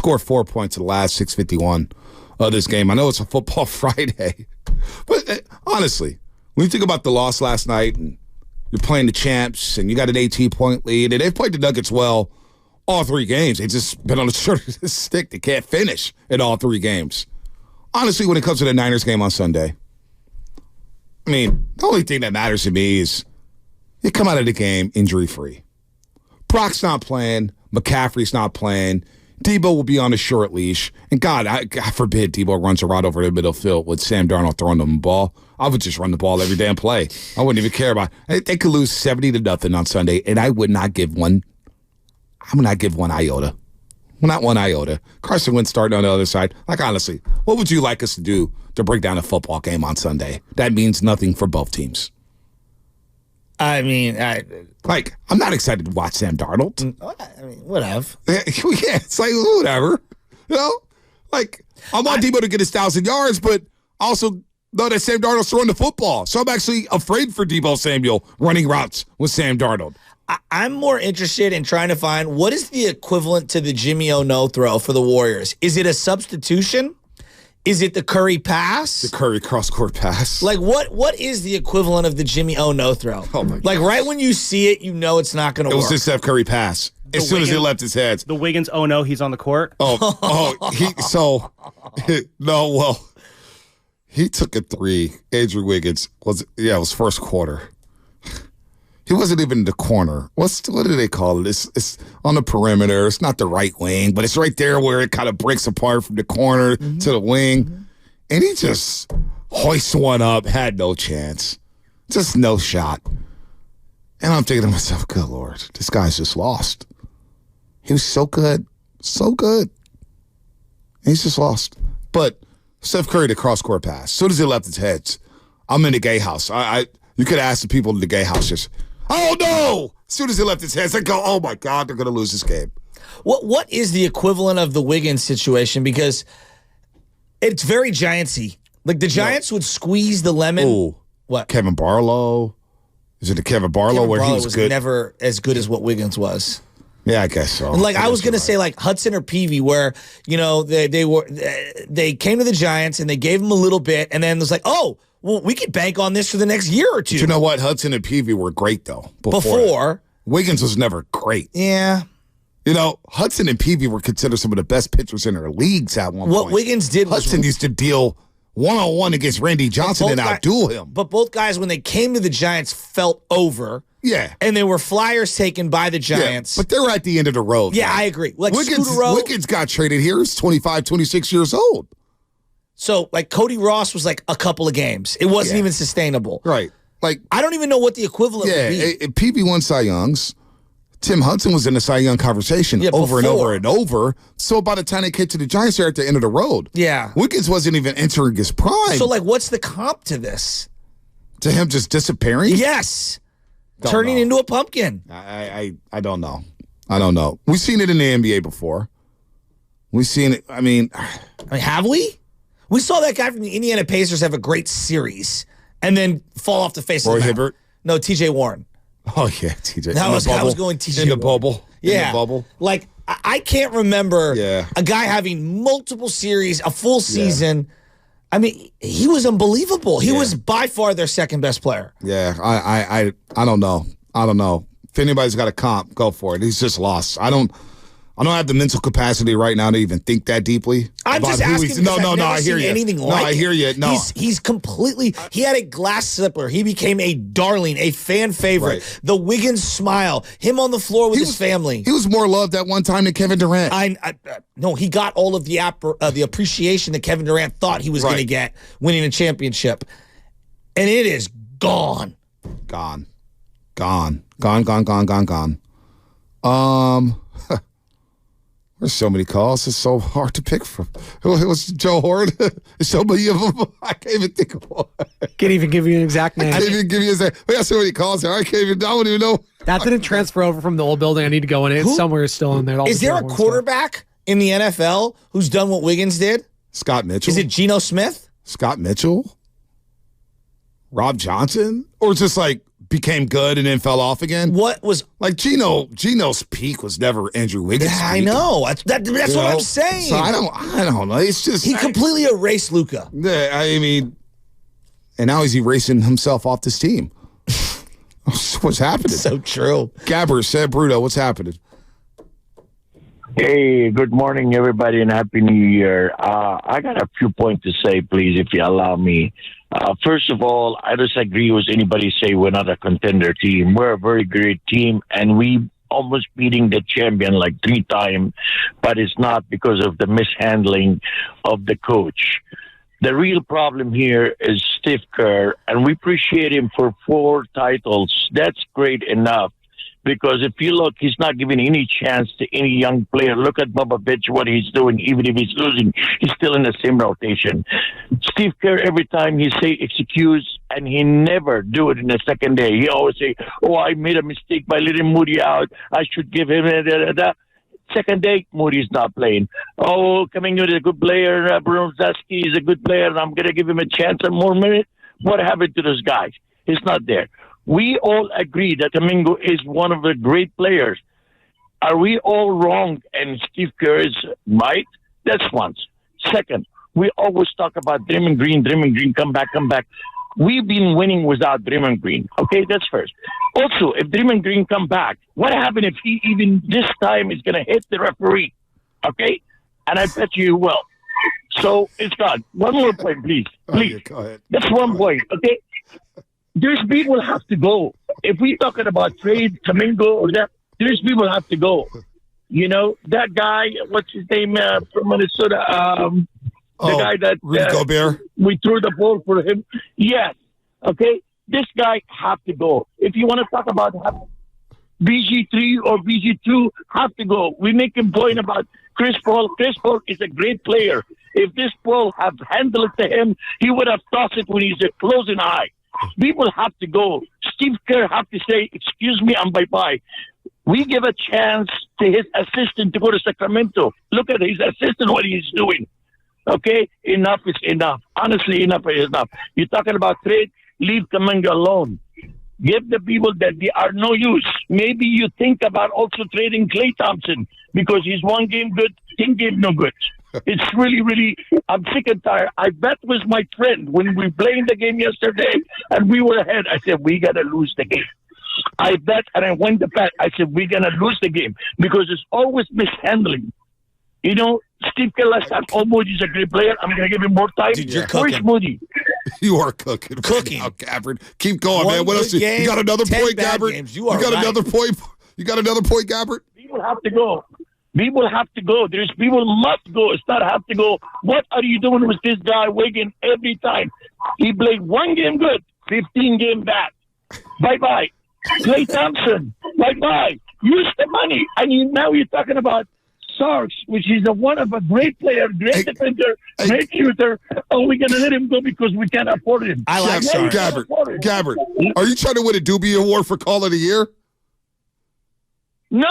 scored 4 points in the last 6:51 of this game. I know it's a football Friday, but honestly, when you think about the loss last night and you're playing the champs and you got an 18-point lead, and they've played the Nuggets well all 3 games. They've just been on the short of the stick. They can't finish in all 3 games. Honestly, when it comes to the Niners game on Sunday, I mean, the only thing that matters to me is you come out of the game injury-free. Brock's not playing. McCaffrey's not playing. Debo will be on a short leash. And God forbid Debo runs a route over the middle field with Sam Darnold throwing them the ball. I would just run the ball every damn play. I wouldn't even care about it. They could lose 70-0 on Sunday, and I would not give one. I would not give one iota. Well, not one iota. Carson Wentz starting on the other side. Like, honestly, what would you like us to do to break down a football game on Sunday? That means nothing for both teams. I mean, I'm not excited to watch Sam Darnold. I mean, whatever. Yeah, it's like, whatever. You know? Like, I want Debo to get his 1,000 yards, but also know that Sam Darnold's throwing the football. So I'm actually afraid for Debo Samuel running routes with Sam Darnold. I'm more interested in trying to find what is the equivalent to the Jimmy O-No throw for the Warriors. Is it a substitution? Is it the Curry pass? The Curry cross-court pass. Like, what is the equivalent of the Jimmy O-No throw? Oh, my God. Like, right when you see it, you know it's not going to work. It was the Steph Curry pass. As soon as he left his head. The Wiggins, oh, no, he's on the court. He took a 3. Andrew Wiggins it was first quarter. He wasn't even in the corner. What do they call it? It's on the perimeter. It's not the right wing, but it's right there where it kind of breaks apart from the corner to the wing. Mm-hmm. And he just hoists one up, had no chance. Just no shot. And I'm thinking to myself, good Lord, this guy's just lost. He was so good. So good. He's just lost. But Steph Curry, the cross-court pass. As soon as he left his head, I'm in the gay house. You could ask the people in the gay house just, oh, no! As soon as he left his head, I go, oh, my God, they're going to lose this game. What is the equivalent of the Wiggins situation? Because it's very Giantsy. Like, the Giants would squeeze the lemon. Ooh. What? Kevin Barlow? Is it the Kevin Barlow where he was good? Never as good as what Wiggins was. Yeah, I guess so. Like, I was going to say, like, Hudson or Peavy, where, you know, they came to the Giants and they gave him a little bit, and then it was like, oh, well, we could bank on this for the next year or two. But you know what? Hudson and Peavy were great, though. Before. Wiggins was never great. Yeah. You know, Hudson and Peavy were considered some of the best pitchers in their leagues at one point. What Wiggins did was... Hudson used to deal one-on-one against Randy Johnson and outduel him. But both guys, when they came to the Giants, felt over. Yeah. And they were flyers taken by the Giants. Yeah, but they're at the end of the road. Yeah, man. I agree. Like, Wiggins got traded here. He's 25, 26 years old. So, like, Cody Ross was like a couple of games. It wasn't even sustainable. Right. Like, I don't even know what the equivalent would be. Yeah, PB won Cy Youngs. Tim Hudson was in the Cy Young conversation over and over and over. So by the time they get to the Giants, they're at the end of the road. Yeah. Wiggins wasn't even entering his prime. So, like, what's the comp to this? To him just disappearing? Yes. Turning into a pumpkin. I don't know. I don't know. We've seen it in the NBA before. We've seen it. I mean, have we? We saw that guy from the Indiana Pacers have a great series and then fall off the face of the mountain. Roy Hibbert? No, T.J. Warren. Oh, yeah, TJ. I was going TJ. In the bubble. Yeah. In the bubble. Like, I can't remember a guy having multiple series, a full season. I mean, he was unbelievable. He was by far their second best player. Yeah, I don't know. I don't know. If anybody's got a comp, go for it. He's just lost. I don't have the mental capacity right now to even think that deeply. I'm just asking. No, I hear you. Anything like I hear you. No, he's completely. He had a glass slipper. He became a darling, a fan favorite. Right. The Wiggins smile. Him on the floor with his family. He was more loved at one time than Kevin Durant. No, he got all of the appreciation that Kevin Durant thought he was going to get winning a championship, and it is gone. Gone. There's so many calls. It's so hard to pick from. It was Joe Horn. There's so many of them. I can't even think of one. Can't even give you an exact name. I can't even give you an exact. We got so many calls here. I don't even know. That didn't transfer over from the old building. I need to go in. It's somewhere still in there. Is there a quarterback in the NFL who's done what Wiggins did? Scott Mitchell. Is it Geno Smith? Scott Mitchell? Rob Johnson? Or just like became good and then fell off again. What was like Gino's peak was never Andrew Wiggins' peak. I know. That's what I'm saying. So I don't know. It's just he completely erased Luka. I mean, and now he's erasing himself off this team. What's happening? So true. Gabber said, Bruto, what's happening? Hey, good morning, everybody, and Happy New Year. I got a few points to say, please, if you allow me. First of all, I disagree with anybody say we're not a contender team. We're a very great team, and we almost beating the champion like 3 times, but it's not because of the mishandling of the coach. The real problem here is Steve Kerr, and we appreciate him for 4 titles. That's great enough. Because if you look, he's not giving any chance to any young player. Look at Popovich, what he's doing. Even if he's losing, he's still in the same rotation. Steve Kerr, every time he say excuse, and he never do it in the second day. He always say, "Oh, I made a mistake by letting Moody out. I should give him da." Second day, Moody's not playing. Oh, Kuminga is a good player. Brzezinski is a good player, and I'm going to give him a chance and more minutes. What happened to those guys? He's not there. We all agree that Kuminga is one of the great players. Are we all wrong and Steve Kerr is right? That's one. Second, we always talk about Draymond Green, come back. We've been winning without Draymond Green. Okay, that's first. Also, if Draymond Green come back, what happened if he even this time is going to hit the referee? Okay? And I bet you he will. So it's gone. One more point, please. Please. Go ahead. That's one point, okay? There's people have to go. If we're talking about trade, Kuminga, or that, there's people have to go. You know, that guy, what's his name from Minnesota? The guy that Rudy Gobert. We threw the ball for him. Yes. Okay? This guy have to go. If you want to talk about BG3 or BG2, have to go. We make a point about Chris Paul. Chris Paul is a great player. If this ball have handled it to him, he would have tossed it when he's a closing eye. People have to go. Steve Kerr have to say, excuse me, and bye-bye. We give a chance to his assistant to go to Sacramento. Look at his assistant, what he's doing. Okay? Enough is enough. Honestly, enough is enough. You're talking about trade, leave Kuminga alone. Give the people that they are no use. Maybe you think about also trading Klay Thompson because he's 1 game good, 10 game no good. It's really, really, I'm sick and tired. I bet with my friend when we played the game yesterday and we were ahead. I said, we got to lose the game. I bet and I won the bet. I said, we're going to lose the game because it's always mishandling. You know, Steve Kerr last time, Moody's a great player. I'm going to give him more time. Dude, you're cooking. Where's Moody? You are cooking. Cooking. Right now, Gabbard. Keep going, man. What else? You got another point, Gabbard? You got another point? You got another point, Gabbard? People have to go. People have to go. There's people must go. It's not have to go. What are you doing with this guy Wiggins every time? He played 1 game good, 15 game bad. Bye-bye. Klay Thompson. Bye-bye. Use the money. And now you're talking about Sarks, which is one of a great player, great defender, great shooter. Oh, we're going to let him go because we can't afford him. I like Sarks. Gabbard, are you trying to win a Doobie Award for Call of the Year? No.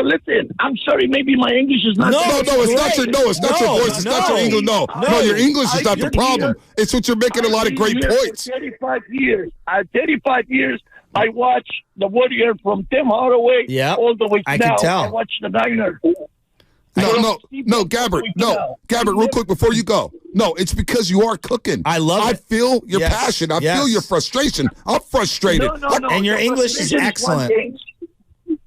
Listen, I'm sorry. Maybe my English is not. No, it's not your. No, it's not your voice. It's not your English. No, your English is not the problem. It's what you're making a lot of great points. 35 years. 35 years. I watched the Warrior from Tim Hardaway all the way to I now. can tell. I watched the Niners. No, Gabbard, real quick before you go. No, it's because you are cooking. I love it. I feel your passion. I feel your frustration. I'm frustrated. No, and your English is excellent.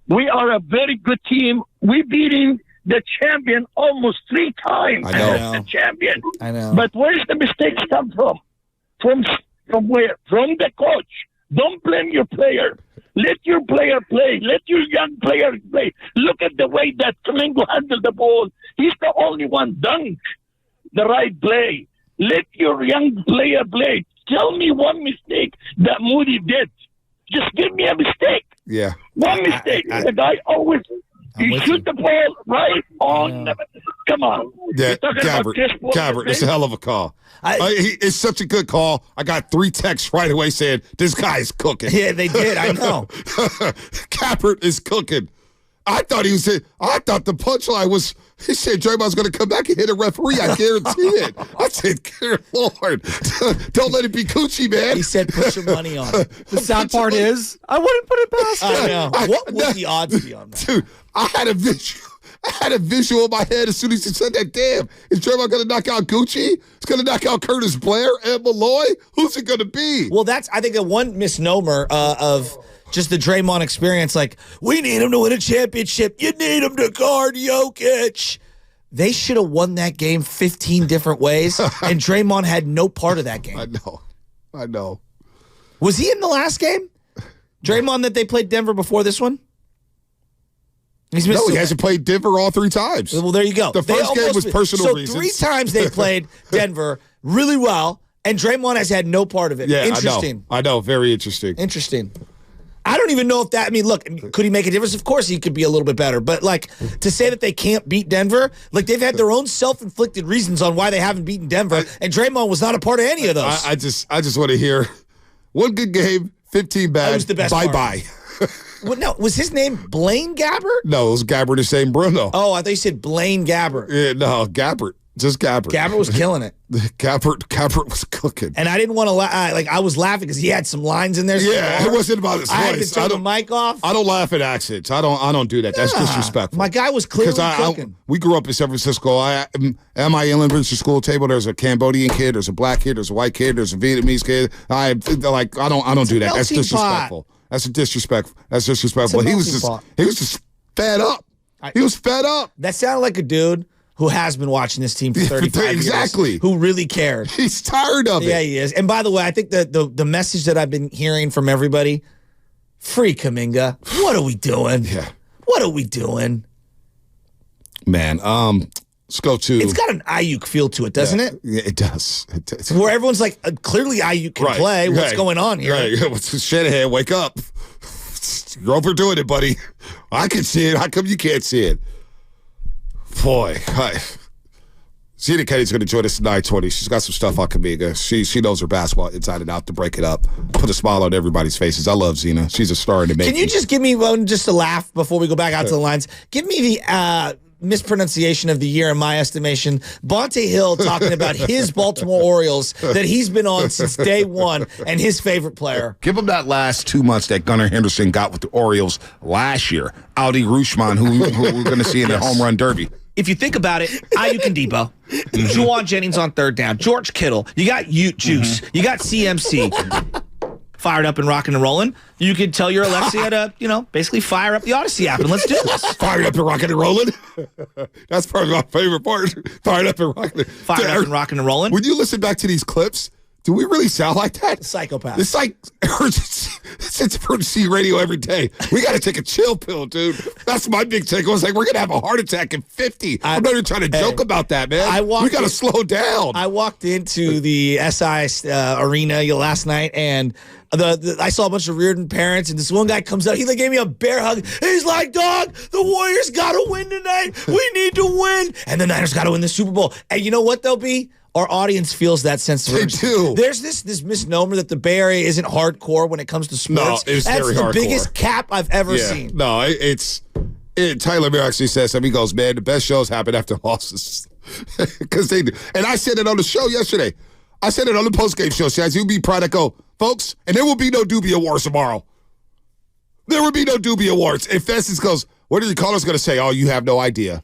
We are a very good team. We beating the champion almost 3 times. I know. The champion. I know. But where's the mistakes come from? From where? From the coach. Don't blame your player. Let your player play. Let your young player play. Look at the way that Kuminga handled the ball. He's the only one dunked the right play. Let your young player play. Tell me one mistake that Moody did. Just give me a mistake. Yeah. One mistake. The guy always shoot the ball right on. Come on. Yeah, Gabbard, it's a hell of a call. It's such a good call. I got 3 texts right away saying, this guy's cooking. Yeah, they did. I know. Gabbard is cooking. I thought the punchline was He said Draymond's going to come back and hit a referee. I guarantee it. I said, good Lord, don't let it be coochie, man. He said, put your money on it. The sad part is, I wouldn't put it past I him. know. What would the odds be on that? Dude, I had a visual in my head as soon as he said that. Damn, is Draymond going to knock out Gucci? He's going to knock out Curtis Blair and Malloy? Who's it going to be? Well, that's, I think, the one misnomer of just the Draymond experience. Like, we need him to win a championship. You need him to guard Jokic. They should have won that game 15 different ways, and Draymond had no part of that game. I know. Was he in the last game? Draymond that they played Denver before this one? He hasn't played Denver all 3 times. Well, there you go. The first game was personal reasons. So 3 times they played Denver really well, and Draymond has had no part of it. Yeah, Interesting. I know. Very interesting. Interesting. I don't even know if that, I mean, look, could he make a difference? Of course he could be a little bit better. But, like, to say that they can't beat Denver, like, they've had their own self-inflicted reasons on why they haven't beaten Denver, and Draymond was not a part of any of those. I just want to hear one good game, 15 bad. That was the best Bye-bye. What, no, was his name Blaine Gabbert? No, it was Gabbert the same Bruno. Oh, I thought you said Blaine Gabbert. Yeah, no, Gabbert. Just Gabbert. Gabbert was killing it. Gabbert was cooking. And I didn't want to I was laughing because he had some lines in there. Yeah, it wasn't about his voice. I had to turn the mic off. I don't laugh at accents. I don't do that. That's disrespectful. My guy was clearly cooking. We grew up in San Francisco. At my elementary school table, there's a Cambodian kid, there's a black kid, there's a white kid, there's a Vietnamese kid. I don't do that. That's disrespectful. That's disrespectful. That's disrespectful. He was just fed up. He was fed up. That sounded like a dude who has been watching this team for 35 years. Exactly. Who really cared. He's tired of it. Yeah, he is. And by the way, I think the message that I've been hearing from everybody, free Kuminga. What are we doing? Yeah. What are we doing? Man, let's go to... It's got an Ayuk feel to it, doesn't it? Yeah, it does. Where everyone's like, clearly Ayuk can play. What's going on here? Right. What's Shanahan? Wake up. You're overdoing it, buddy. I can see it. How come you can't see it? Boy, Zena Kenny's going to join us at 9:20. She's got some stuff on Kuminga. She knows her basketball inside and out to break it up. Put a smile on everybody's faces. I love Zena. She's a star in the making. Can you just give me one just to laugh before we go back out to the lines? Give me the mispronunciation of the year in my estimation. Bonte Hill talking about his Baltimore Orioles that he's been on since day one and his favorite player. Give him that last 2 months that Gunnar Henderson got with the Orioles last year. Audi Rutschman, who we're going to see in the home run derby. If you think about it, Ayuk and Debo, Juwan Jennings on third down, George Kittle, you got Ute Juice, you got CMC. Fired up and rocking and rolling. You could tell your Alexa how to, basically fire up the Odyssey app and let's do this. Fired up and rocking and rolling. That's probably my favorite part. Fired up and rocking. Fired up and rocking and rolling. When you listen back to these clips, do we really sound like that? Psychopath. It's like it's emergency radio every day. We got to take a chill pill, dude. That's my big take. I was like, we're going to have a heart attack in 50. I'm not even trying to joke about that, man. We got to slow down. I walked into the SI arena last night, and I saw a bunch of Reardon parents, and this one guy comes out. He gave me a bear hug. He's like, dog, the Warriors got to win tonight. We need to win. And the Niners got to win the Super Bowl. And you know what, they'll be? Our audience feels that sense of urgency. They do. There's this misnomer that the Bay Area isn't hardcore when it comes to sports. No, it's That's very the hardcore. biggest cap I've ever seen. No, Tyler Muir actually says something. He goes, man, the best shows happen after losses. Because they do. And I said it on the show yesterday. I said it on the postgame show. Shaz, you'll be proud to go, folks, and there will be no Doobie Awards tomorrow. There will be no Doobie Awards. If Festus goes, what are the callers going to say? Oh, you have no idea.